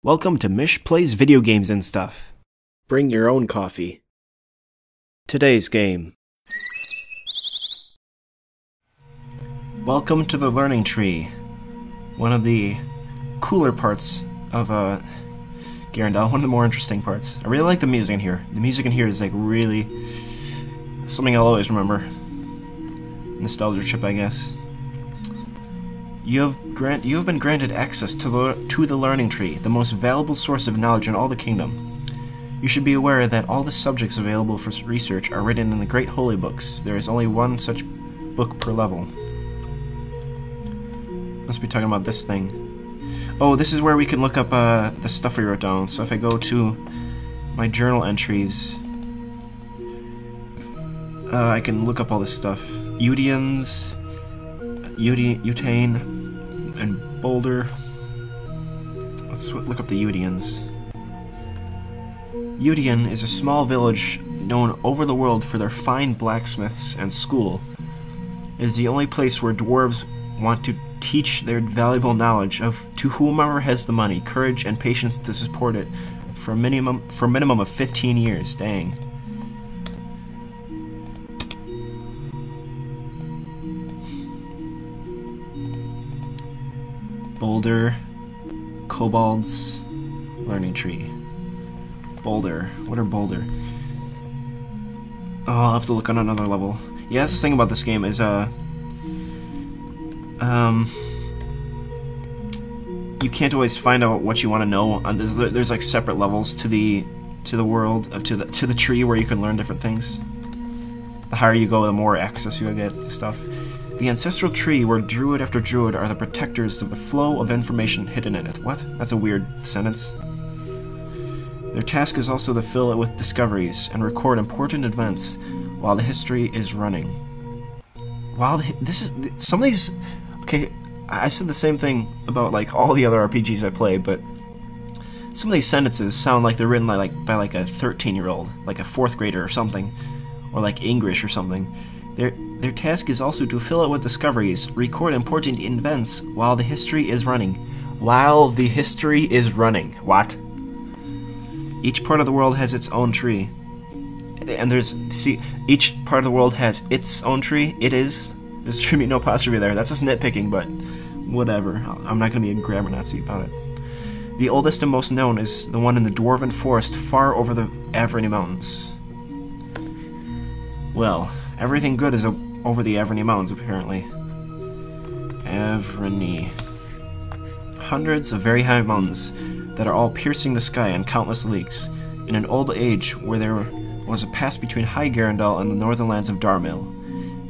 Welcome to MyshPlays Video Games and Stuff. Bring your own coffee. Today's game. Welcome to the Learning Tree. One of the cooler parts of Garendall, one of the more interesting parts. I really like the music in here. The music in here is like really something I'll always remember. Nostalgia trip, I guess. You have been granted access to the Learning Tree, the most valuable source of knowledge in all the kingdom. You should be aware that all the subjects available for research are written in the Great Holy Books. There is only one such book per level. Must be talking about this thing. Oh, this is where we can look up the stuff we wrote down. So if I go to my journal entries, I can look up all this stuff. Udians, Utane, and Boulder. Let's look up the Udians. Udian is a small village known over the world for their fine blacksmiths and school. It is the only place where dwarves want to teach their valuable knowledge to whomever has the money, courage, and patience to support it for a minimum of 15 years. Dang. Boulder, Kobold's Learning Tree. Boulder. What are Boulder? Oh, I'll have to look on another level. Yeah, that's the thing about this game is, you can't always find out what you want to know. There's like separate levels to the world, to the tree where you can learn different things. The higher you go, the more access you get to stuff. The ancestral tree where druid after druid are the protectors of the flow of information hidden in it. What? That's a weird sentence. Their task is also to fill it with discoveries and record important events while the history is running. Some of these... Okay, I said the same thing about like all the other RPGs I play, but some of these sentences sound like they're written by like a 13-year-old, like a 4th grader or something, or like English or something. Their task is also to fill it with discoveries, record important events while the history is running. While the history is running. What? Each part of the world has its own tree. And each part of the world has its own tree. There's should be no apostrophe there. That's just nitpicking, but whatever. I'm not going to be a grammar Nazi about it. The oldest and most known is the one in the Dwarven Forest far over the Averny Mountains. Well, everything good is over the Averny Mountains, apparently. Averny. Hundreds of very high mountains that are all piercing the sky in countless leagues. In an old age where there was a pass between High Garendall and the northern lands of Darmil.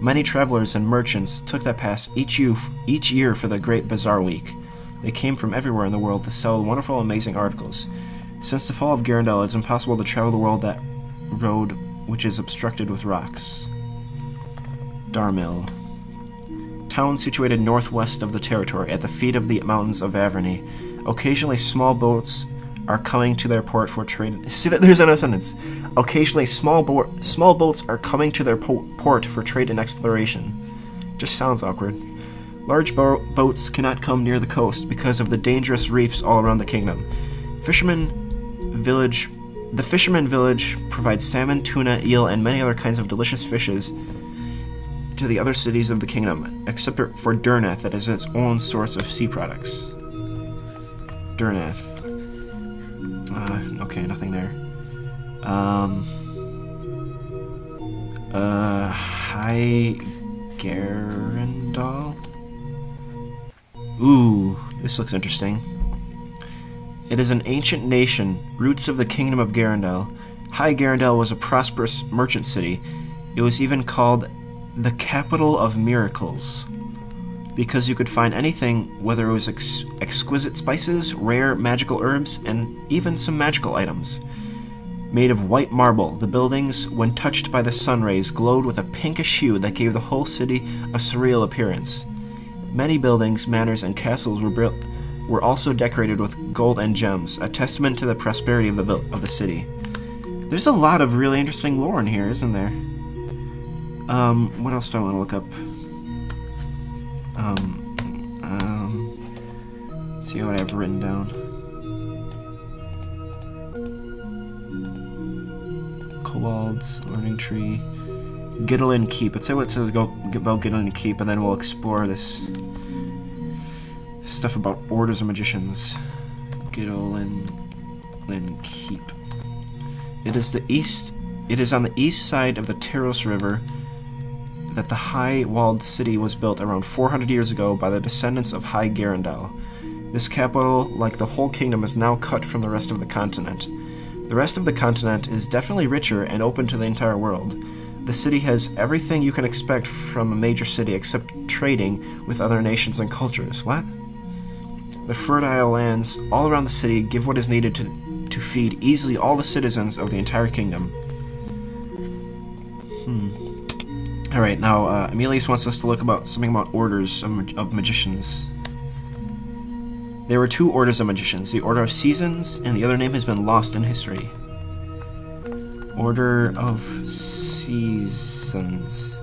Many travelers and merchants took that pass each year for the Great Bazaar Week. They came from everywhere in the world to sell wonderful, amazing articles. Since the fall of Garendall, it's impossible to travel the world that road which is obstructed with rocks. Darmil. Town situated northwest of the territory, at the feet of the mountains of Averny. Occasionally small boats are coming to their port for trade. See that? There's another sentence. Occasionally small boats are coming to their port for trade and exploration. Just sounds awkward. Large boats cannot come near the coast because of the dangerous reefs all around the kingdom. The fisherman village provides salmon, tuna, eel, and many other kinds of delicious fishes to the other cities of the kingdom, except for Durnath, that is its own source of sea products. Durnath. Okay, nothing there. High Garendall? Ooh, this looks interesting. It is an ancient nation, roots of the kingdom of Garendall. High Garendall was a prosperous merchant city. It was even called the capital of miracles, because you could find anything, whether it was exquisite spices, rare magical herbs, and even some magical items. Made of white marble, the buildings, when touched by the sun rays, glowed with a pinkish hue that gave the whole city a surreal appearance. Many buildings, manors, and castles were also decorated with gold and gems, a testament to the prosperity of the city. There's a lot of really interesting lore in here, isn't there? What else do I want to look up? Let's see what I have written down. Kobolds, Learning Tree. Garendall Keep. Let's say what it says about Garendall Keep, and then we'll explore this stuff about orders of magicians. Garendall Keep. It is on the east side of the Taros River that the high-walled city was built around 400 years ago by the descendants of High Garendall. This capital, like the whole kingdom, is now cut from the rest of the continent. The rest of the continent is definitely richer and open to the entire world. The city has everything you can expect from a major city except trading with other nations and cultures. What? The fertile lands all around the city give what is needed to feed easily all the citizens of the entire kingdom. Alright, now Emilius wants us to look about something about orders of magicians. There were 2 orders of magicians, the Order of Seasons, and the other name has been lost in history. Order of Seasons.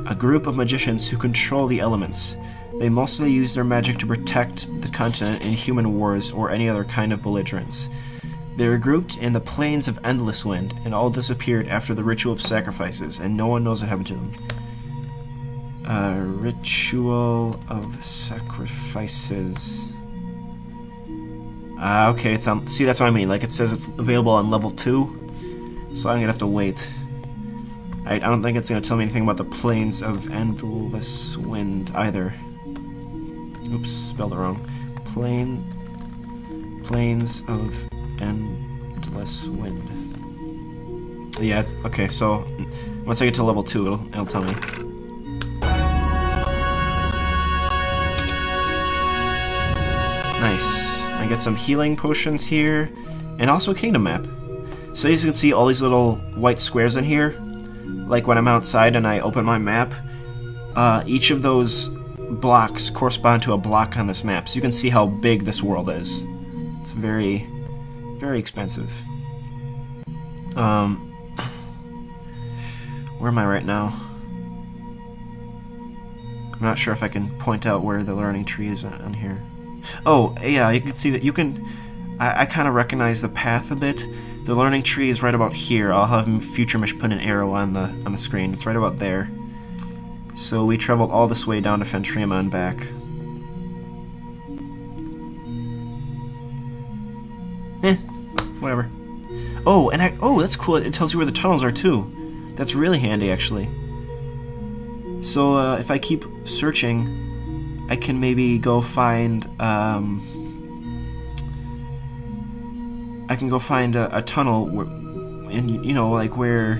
A group of magicians who control the elements. They mostly use their magic to protect the continent in human wars or any other kind of belligerence. They were grouped in the Plains of Endless Wind, and all disappeared after the Ritual of Sacrifices, and no one knows what happened to them. Ritual of Sacrifices. Okay, it's on. See, that's what I mean. Like, it says it's available on level 2, so I'm gonna have to wait. I don't think it's gonna tell me anything about the Plains of Endless Wind either. Oops, spelled it wrong. Plains of Endless Wind. Yeah, okay, so once I get to level 2, it'll tell me. Nice. I get some healing potions here, and also a kingdom map. So as you can see, all these little white squares in here, like when I'm outside and I open my map, each of those blocks correspond to a block on this map, so you can see how big this world is. It's very, very expensive. Where am I right now? I'm not sure if I can point out where the learning tree is on here. Oh, yeah, you can see that you can... I kind of recognize the path a bit. The learning tree is right about here. I'll have Future Mish put an arrow on the screen. It's right about there. So we traveled all this way down to Fentrima and back. Whatever. Oh, and oh, that's cool. It tells you where the tunnels are too. That's really handy, actually. So if I keep searching, I can maybe go find. I can go find a tunnel, and you know, like where.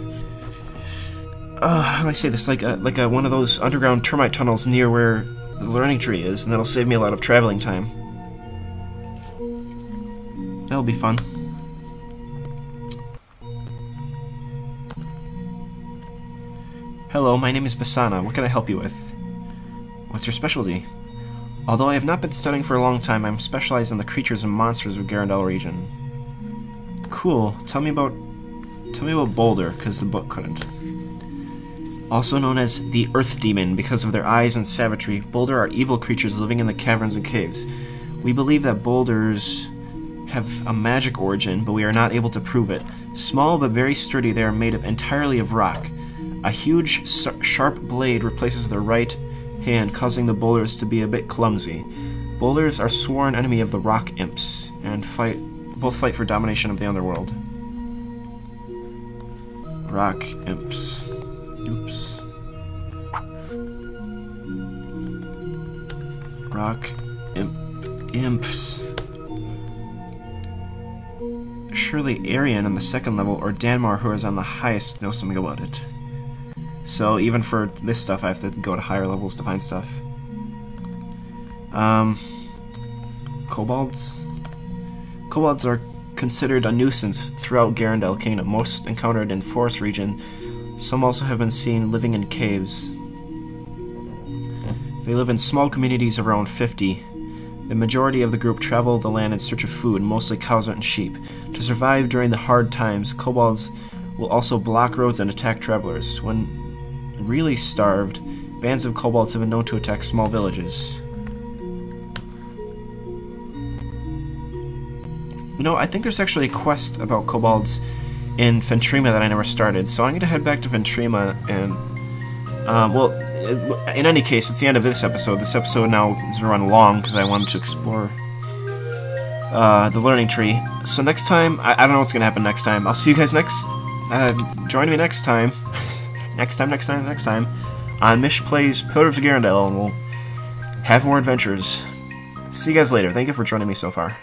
How do I say this? Like one of those underground termite tunnels near where the learning tree is, and that'll save me a lot of traveling time. That'll be fun. Hello, my name is Basana. What can I help you with? What's your specialty? Although I have not been studying for a long time, I'm specialized in the creatures and monsters of Garendall region. Cool. Tell me about Boulder, because the book couldn't. Also known as the Earth Demon because of their eyes and savagery, Boulder are evil creatures living in the caverns and caves. We believe that boulders have a magic origin, but we are not able to prove it. Small but very sturdy, they are made entirely of rock. A huge, sharp blade replaces their right hand, causing the boulders to be a bit clumsy. Boulders are sworn enemy of the rock imps, and both fight for domination of the underworld. Rock imps. Oops. Rock imps. Surely Arian on the second level, or Danmar, who is on the highest, knows something about it. So even for this stuff, I have to go to higher levels to find stuff. Kobolds? Kobolds are considered a nuisance throughout Garendall Kingdom, most encountered in the forest region. Some also have been seen living in caves. They live in small communities of around 50. The majority of the group travel the land in search of food, mostly cows and sheep. To survive during the hard times, kobolds will also block roads and attack travelers. When really starved, bands of kobolds have been known to attack small villages. You know, I think there's actually a quest about kobolds in Ventrima that I never started, so I'm gonna head back to Ventrima and, well, in any case, it's the end of this episode. This episode now is run long because I wanted to explore the learning tree. So next time, I don't know what's gonna happen next time. I'll see you guys next, join me next time, next time, on MyshPlays Pillars of Garendall, and we'll have more adventures. See you guys later. Thank you for joining me so far.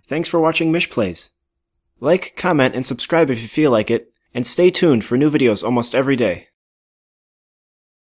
Thanks for watching MyshPlays. Like, comment, and subscribe if you feel like it, and stay tuned for new videos almost every day.